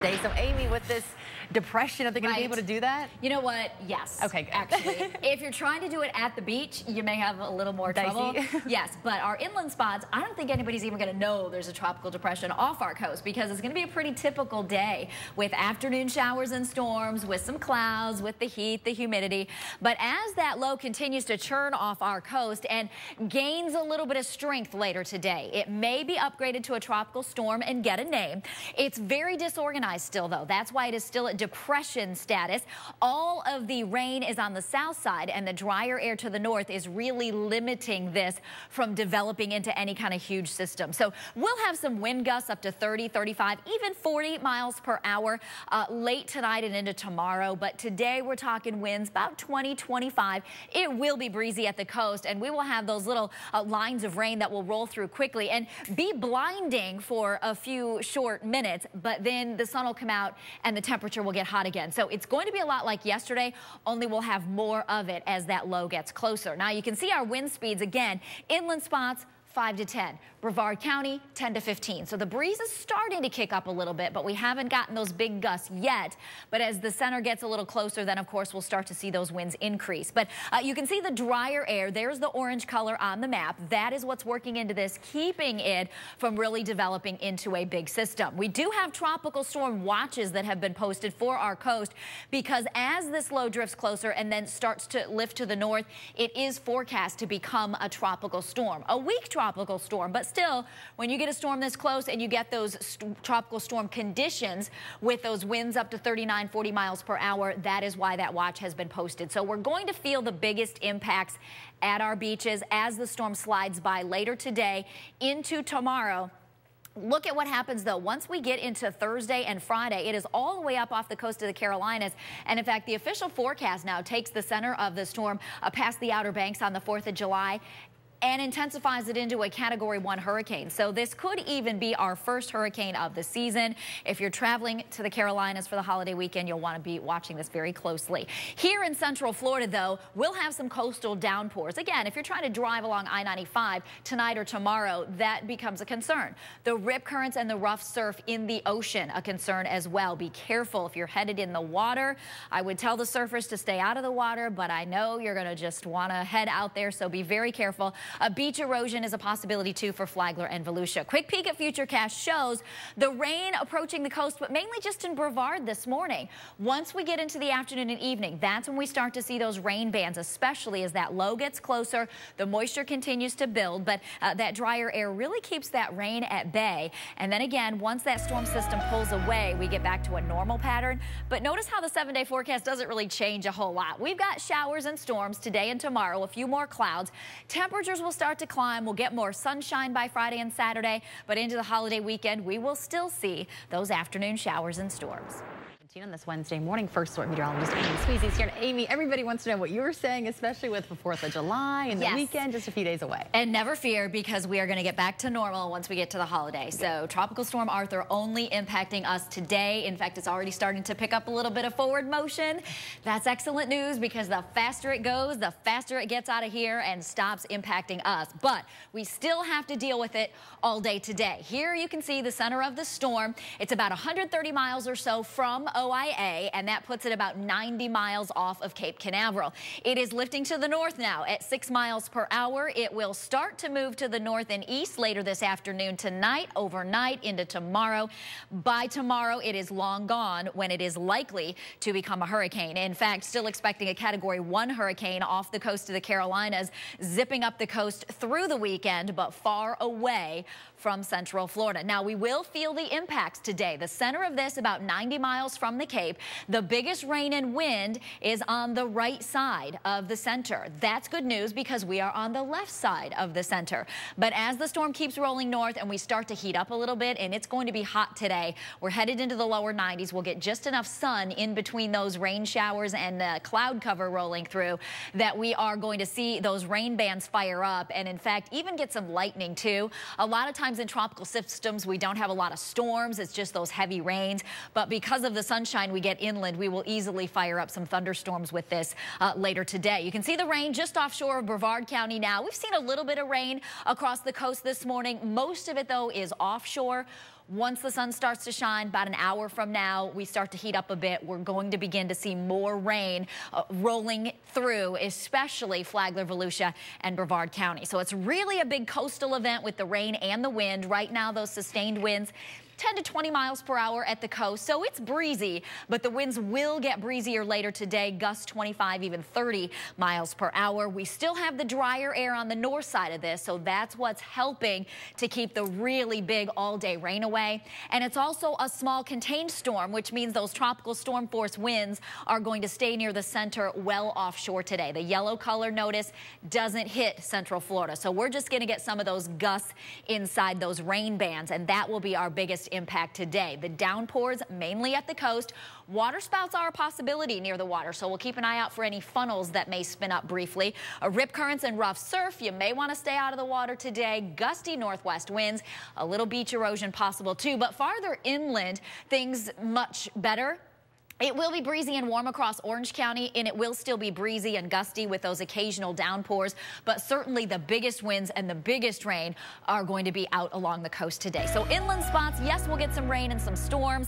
So Amy, with this depression, are they going to be able to do that? You know what? Yes. Okay, good. Actually, if you're trying to do it at the beach, you may have a little more trouble. Yes, but our inland spots, I don't think anybody's even going to know there's a tropical depression off our coast because it's going to be a pretty typical day with afternoon showers and storms, with some clouds, with the heat, the humidity. But as that low continues to churn off our coast and gains a little bit of strength later today, it may be upgraded to a tropical storm and get a name. It's very disorganized still, though. That's why it is still at depression status. All of the rain is on the south side, and the drier air to the north is really limiting this from developing into any kind of huge system. So we'll have some wind gusts up to 30, 35, even 40 miles per hour late tonight and into tomorrow. But today we're talking winds about 20, 25. It will be breezy at the coast, and we will have those little lines of rain that will roll through quickly and be blinding for a few short minutes, but then the sun will come out and the temperature will get hot again. So it's going to be a lot like yesterday, only we'll have more of it as that low gets closer. Now you can see our wind speeds again. Inland spots 5 to 10. Brevard County, 10 to 15. So the breeze is starting to kick up a little bit, but we haven't gotten those big gusts yet. But as the center gets a little closer, then of course we'll start to see those winds increase. But you can see the drier air. There's the orange color on the map. That is what's working into this, keeping it from really developing into a big system. We do have tropical storm watches that have been posted for our coast because as this low drifts closer and then starts to lift to the north, it is forecast to become a tropical storm. A weak tropical storm, but still, when you get a storm this close and you get those tropical storm conditions with those winds up to 39, 40 miles per hour, that is why that watch has been posted. So we're going to feel the biggest impacts at our beaches as the storm slides by later today into tomorrow. Look at what happens, though. Once we get into Thursday and Friday, it is all the way up off the coast of the Carolinas. And in fact, the official forecast now takes the center of the storm past the Outer Banks on the 4th of July and intensifies it into a Category 1 hurricane. So this could even be our first hurricane of the season. If you're traveling to the Carolinas for the holiday weekend, you'll want to be watching this very closely. Here in Central Florida, though, we'll have some coastal downpours. Again, if you're trying to drive along I-95 tonight or tomorrow, that becomes a concern. The rip currents and the rough surf in the ocean, a concern as well. Be careful if you're headed in the water. I would tell the surfers to stay out of the water, but I know you're going to just want to head out there, so be very careful. Beach erosion is a possibility, too, for Flagler and Volusia. Quick peek at Futurecast shows the rain approaching the coast, but mainly just in Brevard this morning. Once we get into the afternoon and evening, that's when we start to see those rain bands, especially as that low gets closer. The moisture continues to build, but that drier air really keeps that rain at bay. And then again, once that storm system pulls away, we get back to a normal pattern. But notice how the 7-day forecast doesn't really change a whole lot. We've got showers and storms today and tomorrow, a few more clouds. Temperatures will start to climb. We'll get more sunshine by Friday and Saturday, but into the holiday weekend, we will still see those afternoon showers and storms. On this Wednesday morning, first Story meteorologist Amy Sweezey here. Amy, everybody wants to know what you were saying, especially with the 4th of July and the weekend just a few days away. And never fear, because we are going to get back to normal once we get to the holiday. So Tropical Storm Arthur only impacting us today. In fact, it's already starting to pick up a little bit of forward motion. That's excellent news, because the faster it goes, the faster it gets out of here and stops impacting us. But we still have to deal with it all day today. Here you can see the center of the storm. It's about 130 miles or so from OIA, and that puts it about 90 miles off of Cape Canaveral. It is lifting to the north now at 6 miles per hour. It will start to move to the north and east later this afternoon, tonight, overnight, into tomorrow. By tomorrow, it is long gone when it is likely to become a hurricane. In fact, still expecting a Category 1 hurricane off the coast of the Carolinas, zipping up the coast through the weekend, but far away from Central Florida. Now, we will feel the impacts today. The center of this about 90 miles from the Cape. The biggest rain and wind is on the right side of the center. That's good news, because we are on the left side of the center. But as the storm keeps rolling north and we start to heat up a little bit, and it's going to be hot today, we're headed into the lower 90s. We'll get just enough sun in between those rain showers and the cloud cover rolling through that we are going to see those rain bands fire up, and in fact even get some lightning too. A lot of times in tropical systems we don't have a lot of storms, it's just those heavy rains, but because of the sunshine we get inland, we will easily fire up some thunderstorms with this later today. You can see the rain just offshore of Brevard County now. We've seen a little bit of rain across the coast this morning. Most of it, though, is offshore. Once the sun starts to shine, about an hour from now, we start to heat up a bit. We're going to begin to see more rain rolling through, especially Flagler, Volusia, and Brevard County. So it's really a big coastal event with the rain and the wind. Right now, those sustained winds 10 to 20 miles per hour at the coast, so it's breezy, but the winds will get breezier later today, gusts 25, even 30 miles per hour. We still have the drier air on the north side of this, so that's what's helping to keep the really big all-day rain away. And it's also a small contained storm, which means those tropical storm force winds are going to stay near the center well offshore today. The yellow color notice doesn't hit Central Florida, so we're just going to get some of those gusts inside those rain bands, and that will be our biggest impact today. The downpours mainly at the coast. Water spouts are a possibility near the water, so we'll keep an eye out for any funnels that may spin up briefly. Rip currents and rough surf. You may want to stay out of the water today. Gusty northwest winds. A little beach erosion possible too, but farther inland, things much better. It will be breezy and warm across Orange County, and it will still be breezy and gusty with those occasional downpours, but certainly the biggest winds and the biggest rain are going to be out along the coast today. So inland spots, yes, we'll get some rain and some storms,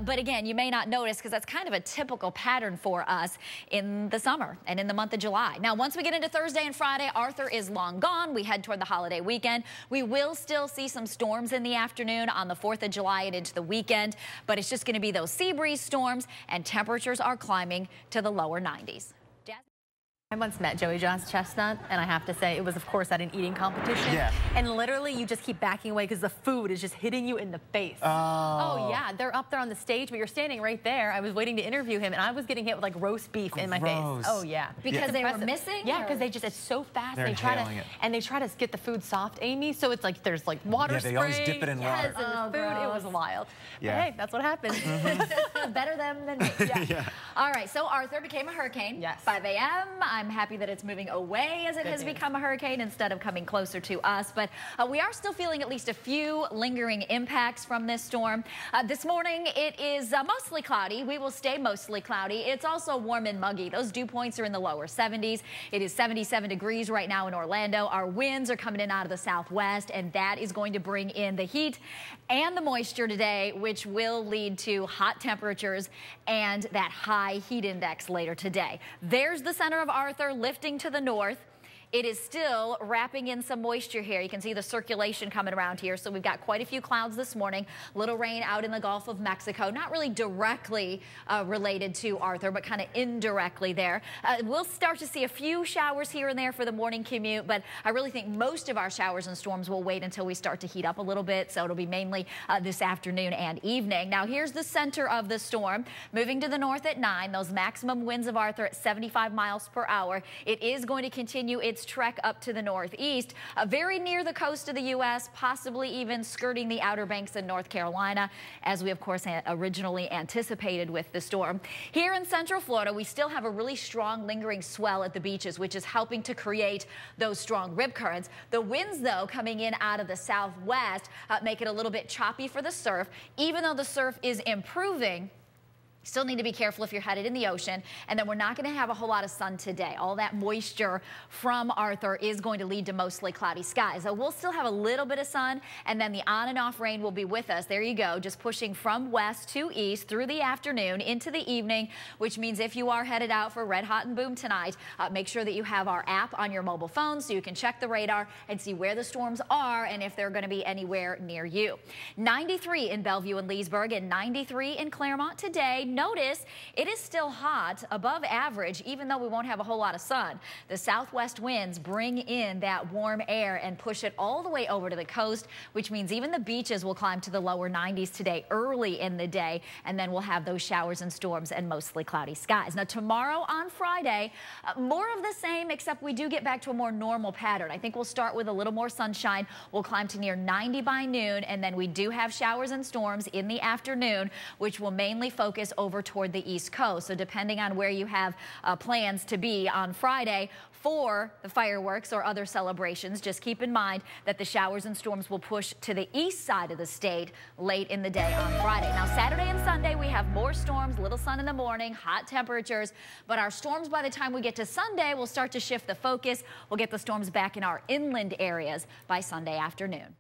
but again, you may not notice because that's kind of a typical pattern for us in the summer and in the month of July. Now, once we get into Thursday and Friday, Arthur is long gone. We head toward the holiday weekend. We will still see some storms in the afternoon on the 4th of July and into the weekend, but it's just going to be those sea breeze storms, and temperatures are climbing to the lower 90s. I once met Joey John's Chestnut, and I have to say, it was, of course, at an eating competition. Yeah. And literally, you just keep backing away because the food is just hitting you in the face. Oh, yeah. They're up there on the stage, but you're standing right there. I was waiting to interview him, and I was getting hit with, like, roast beef in my face. Oh, yeah. Because they were missing? Yeah, because they just, it's so fast. They try to get the food soft, Amy, so it's like there's, like, water spraying. Yeah, they always dip it in water. And the food, it was wild. Yeah. But hey, that's what happens. Better them than me. Yeah. All right, so Arthur became a hurricane. Yes. 5 a.m. I'm happy that it's moving away as it has become a hurricane instead of coming closer to us. But we are still feeling at least a few lingering impacts from this storm. This morning, it is mostly cloudy. We will stay mostly cloudy. It's also warm and muggy. Those dew points are in the lower 70s. It is 77 degrees right now in Orlando. Our winds are coming in out of the southwest, and that is going to bring in the heat and the moisture today, which will lead to hot temperatures and that high heat index later today. There's the center of Arthur lifting to the north. It is still wrapping in some moisture here. You can see the circulation coming around here. So we've got quite a few clouds this morning. Little rain out in the Gulf of Mexico. Not really directly related to Arthur, but kind of indirectly there. We'll start to see a few showers here and there for the morning commute, but I really think most of our showers and storms will wait until we start to heat up a little bit. So it'll be mainly this afternoon and evening. Now here's the center of the storm. Moving to the north at 9. Those maximum winds of Arthur at 75 miles per hour. It is going to continue its trek up to the northeast, very near the coast of the U.S., possibly even skirting the Outer Banks in North Carolina, as we, of course, originally anticipated with the storm. Here in Central Florida, we still have a really strong lingering swell at the beaches, which is helping to create those strong rip currents. The winds, though, coming in out of the southwest make it a little bit choppy for the surf. Even though the surf is improving, still need to be careful if you're headed in the ocean. And then we're not going to have a whole lot of sun today. All that moisture from Arthur is going to lead to mostly cloudy skies. So we'll still have a little bit of sun, and then the on and off rain will be with us. There you go, just pushing from west to east through the afternoon into the evening, which means if you are headed out for Red Hot and Boom tonight, make sure that you have our app on your mobile phone so you can check the radar and see where the storms are and if they're going to be anywhere near you. 93 in Bellevue and Leesburg and 93 in Claremont today. Notice it is still hot, above average, even though we won't have a whole lot of sun. The southwest winds bring in that warm air and push it all the way over to the coast, which means even the beaches will climb to the lower 90s today early in the day, and then we'll have those showers and storms and mostly cloudy skies. Now tomorrow on Friday, more of the same, except we do get back to a more normal pattern. I think we'll start with a little more sunshine. We'll climb to near 90 by noon, and then we do have showers and storms in the afternoon, which will mainly focus over toward the East Coast. So depending on where you have plans to be on Friday for the fireworks or other celebrations, just keep in mind that the showers and storms will push to the east side of the state late in the day on Friday. Now Saturday and Sunday we have more storms, little sun in the morning, hot temperatures, but our storms by the time we get to Sunday will start to shift the focus. We'll get the storms back in our inland areas by Sunday afternoon.